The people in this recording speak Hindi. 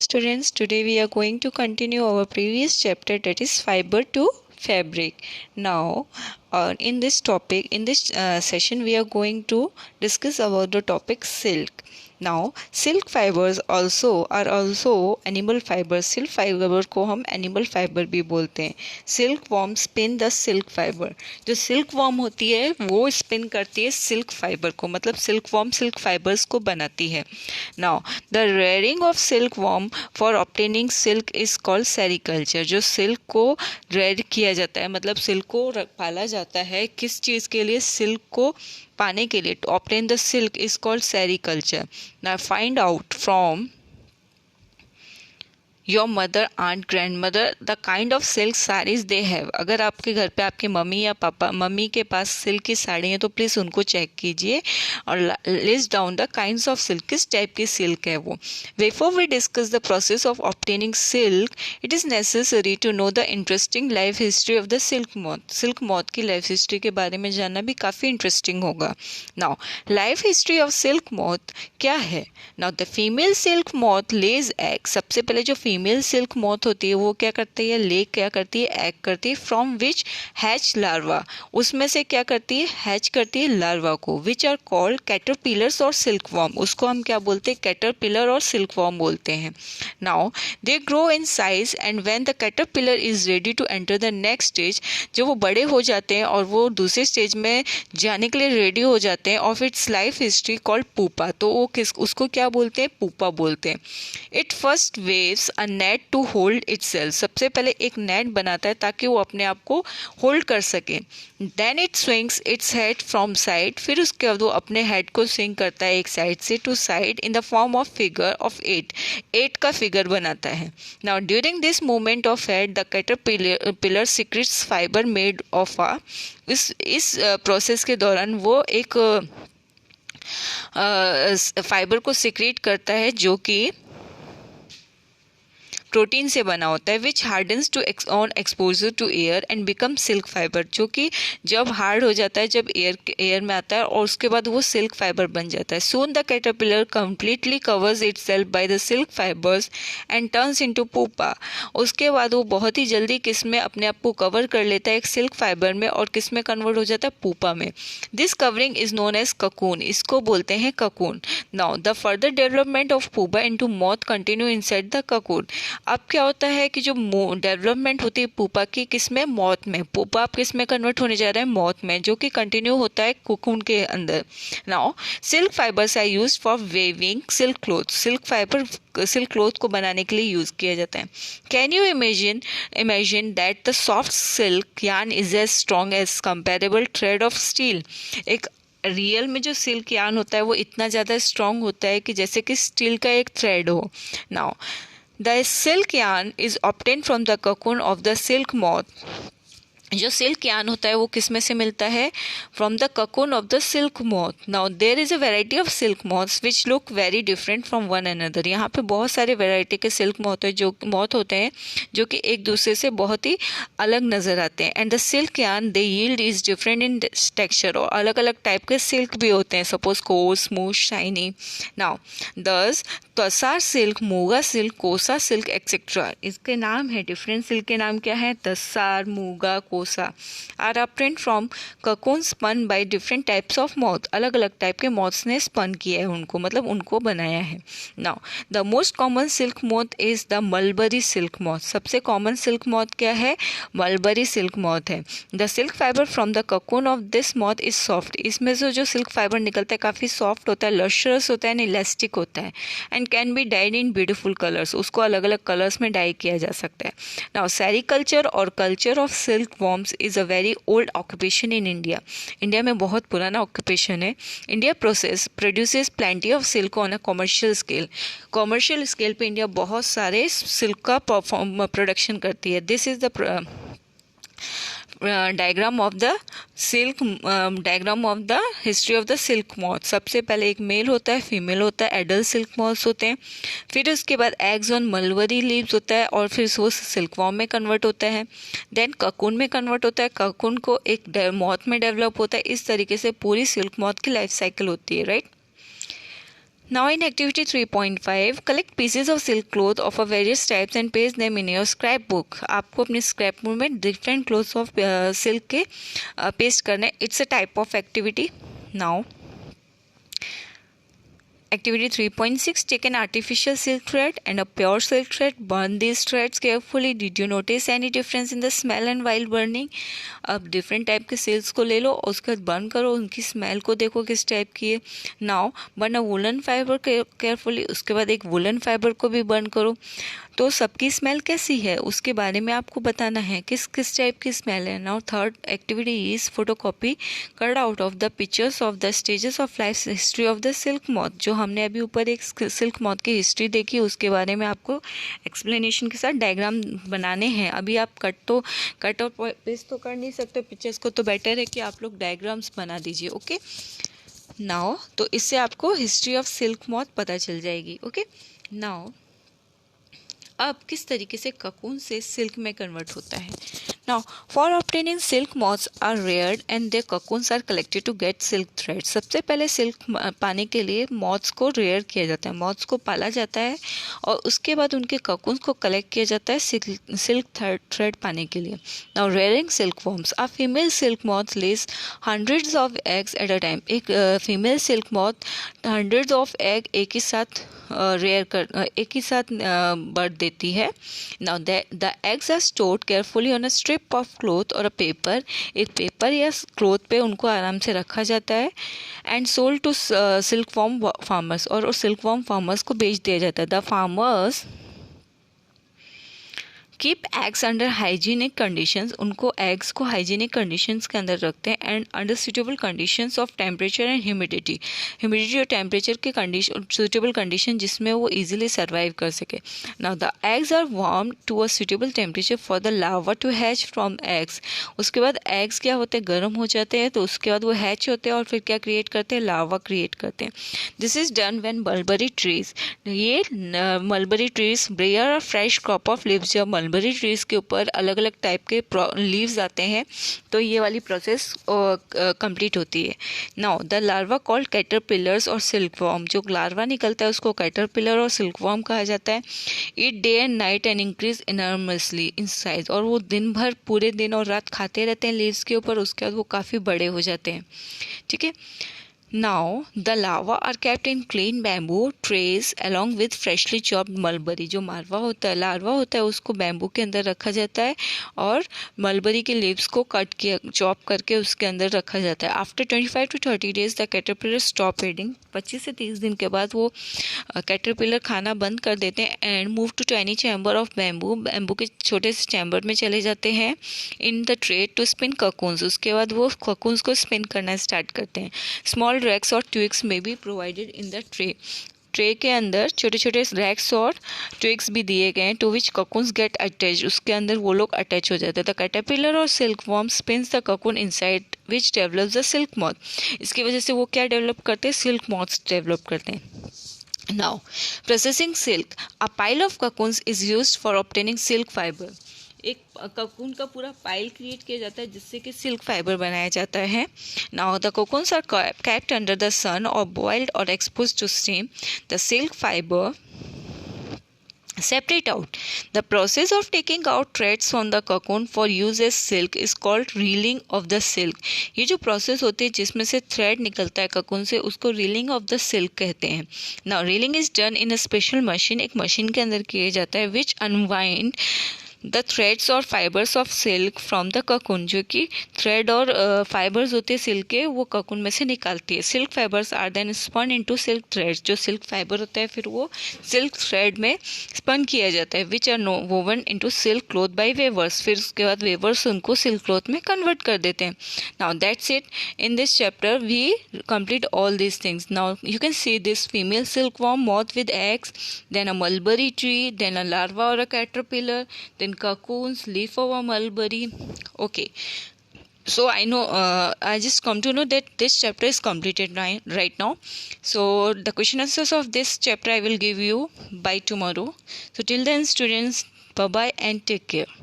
Students, today we are going to continue our previous chapter, that is fiber to fabric. Now, in this topic, in this session, we are going to discuss about the topic silk. Now, silk fibers are also animal fibers. Silk fiber को हम animal fiber भी बोलते हैं. Silk worm spin the silk fiber. जो silk worm होती है वो spin करती है silk fiber को, मतलब silk worm silk fibers को बनाती है. Now, the rearing of silkworm for obtaining silk is called sericulture. जो silk को rear किया जाता है, मतलब silk को पाला जाता है किस चीज़ के लिए? silk को पाने के लिए. To obtain the silk is called sericulture. Now find out from your mother aunt grandmother the kind of silk saris they have. अगर आपके घर पे आपकी मम्मी या पापा मम्मी के पास सिल्क की साड़ी है तो प्लीज़ उनको चेक कीजिए और list down the kinds of silk, किस टाइप की सिल्क है वो. Before we discuss the process of obtaining silk, it is necessary to know the interesting life history of the silk moth. Silk moth की लाइफ हिस्ट्री के बारे में जानना भी काफ़ी इंटरेस्टिंग होगा. Now, life history of silk moth क्या है? Now, the female silk moth lays egg. सबसे पहले जो फीमेल सिल्क मॉथ होती है वो क्या करती है? ले क्या करती है? एग करती है. From which hatch larva. उसमें से क्या करती है? हैच करती है लार्वा को. विच आर कॉल्ड कैटरपिलर्स और सिल्क वॉर्म. उसको हम क्या बोलते हैं? कैटरपिलर और सिल्क वॉर्म बोलते हैं. Now they grow in size and when the caterpillar is ready to enter the next stage. जब वो बड़े हो जाते हैं और वो दूसरे स्टेज में जाने के लिए रेडी हो जाते हैं, of its life history called pupa. तो वो उसको क्या बोलते हैं? पूपा बोलते हैं. It first weaves a net to hold itself. सबसे पहले एक नेट बनाता है ताकि वो अपने आप को होल्ड कर सके. Then it swings its head from side. फिर उसके बाद वो अपने हेड को स्विंग करता है एक साइड से to side in the form of figure of 8. 8 का फिगर बनाता है. Now during this movement of head the caterpillar secretes fibre made of a. इस प्रोसेस के दौरान वो एक फाइबर को सीक्रेट करता है जो कि प्रोटीन से बना होता है. Which hardens to on exposure to air and become silk fibre. जो कि जब हार्ड हो जाता है, जब एयर में आता है और उसके बाद वो सिल्क फाइबर बन जाता है. Soon the caterpillar completely covers itself by the silk fibres and turns into pupa. उसके बाद वो बहुत ही जल्दी किस में अपने आप को कवर कर लेता है? एक सिल्क फाइबर में. और किस में कन्वर्ट हो जाता है? पूपा में. This covering is known as cocoon. इसको बोलते हैं cocoon. Now the further development of pupa into moth continue inside the cocoon. अब क्या होता है कि जो डेवलपमेंट होती है पूपा की, किस में? मॉथ में. पूपा अब किस में कन्वर्ट होने जा रहा है? मॉथ में, जो कि कंटिन्यू होता है कोकून के अंदर. Now silk fibres are used for weaving silk cloth. Silk fibre silk cloth को बनाने के लिए यूज किया जाता है. Can you imagine that the soft silk yarn is as strong as comparable thread of steel. एक रियल में जो सिल्क यार्न होता है वो इतना ज़्यादा स्ट्रॉन्ग होता है कि जैसे कि स्टील का एक थ्रेड हो. Now the silk yarn is obtained from the cocoon of the silk moth. जो सिल्क यार्न होता है वो किस में से मिलता है? From the cocoon of the silk moth. Now there is a variety of silk moths which look very different from one another. यहाँ पे बहुत सारे वेराइटी के सिल्क मॉथ होते हैं जो कि एक दूसरे से बहुत ही अलग नज़र आते हैं. And the silk yarn they yield is different in texture. और अलग अलग टाइप के सिल्क भी होते हैं, suppose course, smooth, shiny. Now दस तसार सिल्क, मूगा सिल्क, कोसा सिल्क एक्सेट्रा. इसके नाम है, डिफरेंट सिल्क के नाम क्या है? तसार, मूगा, कोसा are obtained from cocoon spun by different types of moth. अलग अलग टाइप के मॉथ्स ने स्पन किया है उनको, मतलब उनको बनाया है. Now the most common silk moth is the mulberry silk moth. सबसे कॉमन सिल्क मॉथ क्या है? मलबरी सिल्क मॉथ है. The silk fibre from the cocoon of this moth is soft. इसमें से जो सिल्क फाइबर निकलता है काफ़ी सॉफ्ट होता है, लश्रस होता है एंड इलास्टिक होता है. And can be died in beautiful colours. उसको अलग अलग कलर्स में डाई किया जा सकता है. नाउ सेरिकल्चर और culture of silk worms is a very old occupation in India. India में बहुत पुराना ऑक्यूपेशन है. India produces plenty of silk on a commercial scale. Commercial scale पे इंडिया बहुत सारे सिल्क का प्रोडक्शन करती है. This is the diagram of the silk, diagram of the history of the silk moth. सबसे पहले एक मेल होता है, फीमेल होता है, एडल्ट सिल्क मॉथ्स होते हैं. फिर उसके बाद एग्स ऑन मलबरी लीव्स होता है और फिर वो सिल्क वॉर्म में कन्वर्ट होता है. देन ककून में कन्वर्ट होता है. ककून को एक मॉथ में डेवलप होता है. इस तरीके से पूरी सिल्क मॉथ की लाइफ साइकिल होती है, right. Now in activity 3.5, collect pieces of silk cloth of a various types and paste them in your scrapbook. आपको अपने scrapbook में different clothes of silk के paste करने. It's a type of activity. Now activity 3.6, take an artificial silk thread and a pure silk thread. Burn these threads carefully. Did you notice any difference in the smell and while burning? अब different type के silks को ले लो और उसके बाद burn करो, उनकी smell को देखो किस type की है. Now burn a woolen fiber carefully. उसके बाद एक woolen fiber को भी burn करो. तो सबकी स्मेल कैसी है उसके बारे में आपको बताना है, किस किस टाइप की स्मेल है. Now third activity is photocopy cut out of the pictures of the stages of life history of the silk moth. जो हमने अभी ऊपर एक सिल्क मॉथ की हिस्ट्री देखी उसके बारे में आपको एक्सप्लेनेशन के साथ डायग्राम बनाने हैं. अभी आप कट और पेस्ट तो कर नहीं सकते पिक्चर्स को, तो बेटर है कि आप लोग डायग्राम्स बना दीजिए. ओके नाउ तो इससे आपको हिस्ट्री ऑफ सिल्क मॉथ पता चल जाएगी. ओके नाउ अब किस तरीके से ककून से सिल्क में कन्वर्ट होता है. Now for obtaining silk moths are reared and their cocoons are collected to get silk thread. सबसे पहले सिल्क पाने के लिए मॉथ्स को रेयर किया जाता है, मॉथ्स को पाला जाता है और उसके बाद उनके ककून्स को कलेक्ट किया जाता है सिल्क थ्रेड पाने के लिए. Now rearing silkworms. A female silk moth lays hundreds of eggs at a time. एक female silk moth hundreds of egg एक ही साथ बर्थ देती है. Now the eggs are stored carefully on a strip of cloth और अ पेपर. एक पेपर या क्लॉथ पे उनको आराम से रखा जाता है. And sold to silkworm farmers, और सिल्क वॉर्म फार्मर्स को बेच दिया जाता है. The farmers keep eggs under hygienic conditions. उनको एग्स को हाइजीनिक कंडीशंस के अंदर रखते हैं and under suitable conditions of temperature and humidity और टेम्परेचर के कंडीशन सुटेबल कंडीशन जिसमें वो इजीली सर्वाइव कर सके. Now the eggs are warm to a suitable temperature for the larva to hatch from eggs. उसके बाद एग्स क्या होते हैं, गर्म हो जाते हैं, तो उसके बाद वो हैच होते हैं और फिर क्या क्रिएट करते हैं, लार्वा क्रिएट करते हैं. This is done when mulberry trees. ये mulberry trees bear a fresh crop of leaves. जब मलबरी ट्रीज के ऊपर अलग अलग टाइप के लीव्स आते हैं तो ये वाली प्रोसेस कंप्लीट होती है. Now the larva called caterpillars और सिल्कवॉर्म. जो लार्वा निकलता है उसको कैटरपिलर और सिल्कवॉर्म कहा जाता है. Eat day and night and increase enormously in size. और वो दिन भर पूरे दिन और रात खाते रहते हैं लीव्स के ऊपर, उसके बाद वो काफ़ी बड़े हो जाते हैं. ठीक है. Now the larvae are kept in clean bamboo trays along with freshly chopped mulberry. जो लार्वा होता है उसको बैम्बू के अंदर रखा जाता है और मलबरी के लीव्स को चॉप करके उसके अंदर रखा जाता है. After 25 to 30 days the caterpillar stop feeding. 25 से 30 दिन के बाद वो कैटरपिलर खाना बंद कर देते हैं and move to tiny chamber of bamboo के छोटे से चैम्बर में चले जाते हैं in the tray to spin cocoons. उसके बाद वो ककून्स को स्पिन करना स्टार्ट करते हैं. स्मॉल रैक्स और ट्विग्स में be provided in the tray के अंदर छोटे छोटे रैक्स और ट्विग्स भी दिए गए हैं to which cocoons get attach. उसके अंदर वो लोग अटैच हो जाते हैं. द कैटरपिलर और silkworm spins the cocoon inside which develops the silk moth. इसकी वजह से वो क्या डेवलप करते हैं, सिल्क मॉथ्स डेवलप करते हैं. Now processing silk. A pile of cocoons is used for obtaining silk fibre. एक ककून का पूरा पाइल क्रिएट किया जाता है जिससे कि सिल्क फाइबर बनाया जाता है. Now the cocoons are kept under the sun और बॉइल्ड और exposed to steam. The silk fibre separate out. The process of taking out threads from the cocoon for use as silk is called reeling of the silk. ये जो प्रोसेस होती है जिसमें से थ्रेड निकलता है ककून से उसको रीलिंग ऑफ द सिल्क कहते हैं. Now reeling is done in a special machine. एक मशीन के अंदर किया जाता है विच अनवाइंड द थ्रेड्स और fibres of silk from the cocoon. जो कि थ्रेड और फाइबर्स होते हैं सिल्क के वो ककून में से निकालती है. Silk fibres are then spun into silk threads. जो सिल्क फाइबर होता है फिर वो सिल्क थ्रेड में स्पन किया जाता है which are woven into silk cloth by weavers. फिर उसके बाद वेवर्स उनको सिल्क क्लॉथ में कन्वर्ट कर देते हैं. Now that's it. In this chapter we complete all these things. Now you can see this female silkworm moth with eggs, then a mulberry tree, then a larva और a caterpillar, then cocoons, leaf of a mulberry. Okay, so I know I just come to know that this chapter is completed right now. So the question answers of this chapter I will give you by tomorrow. So till then students, bye bye and take care.